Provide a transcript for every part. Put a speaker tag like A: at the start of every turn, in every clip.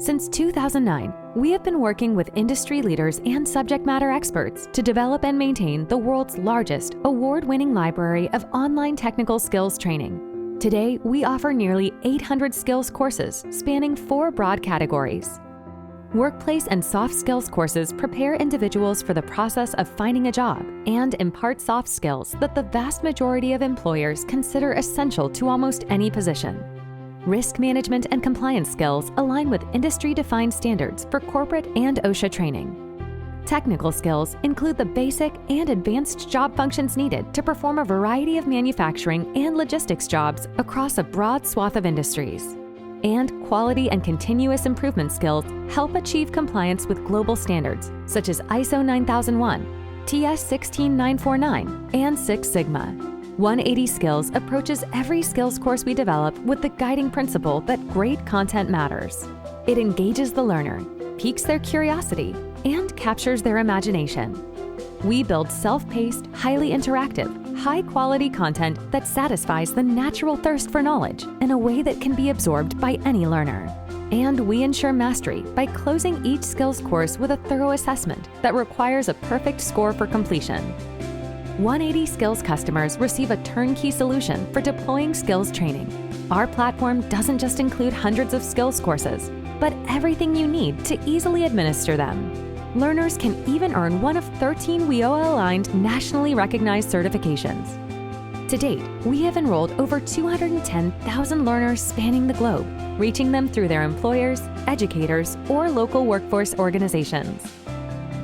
A: Since 2009, we have been working with industry leaders and subject matter experts to develop and maintain the world's largest award-winning library of online technical skills training. Today, we offer nearly 800 skills courses spanning 4 broad categories. Workplace and soft skills courses prepare individuals for the process of finding a job and impart soft skills that the vast majority of employers consider essential to almost any position. Risk management and compliance skills align with industry-defined standards for corporate and OSHA training. Technical skills include the basic and advanced job functions needed to perform a variety of manufacturing and logistics jobs across a broad swath of industries. And quality and continuous improvement skills help achieve compliance with global standards such as ISO 9001, TS 16949, and Six Sigma. 180 Skills approaches every skills course we develop with the guiding principle that great content matters. It engages the learner, piques their curiosity, and captures their imagination. We build self-paced, highly interactive, high-quality content that satisfies the natural thirst for knowledge in a way that can be absorbed by any learner. And we ensure mastery by closing each skills course with a thorough assessment that requires a perfect score for completion. 180 Skills customers receive a turnkey solution for deploying skills training. Our platform doesn't just include hundreds of skills courses, but everything you need to easily administer them. Learners can even earn one of 13 WIOA-aligned nationally recognized certifications. To date, we have enrolled over 210,000 learners spanning the globe, reaching them through their employers, educators, or local workforce organizations.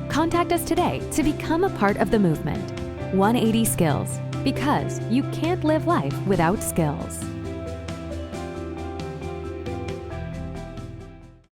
A: Contact us today to become a part of the movement. 180 Skills, because you can't live life without skills.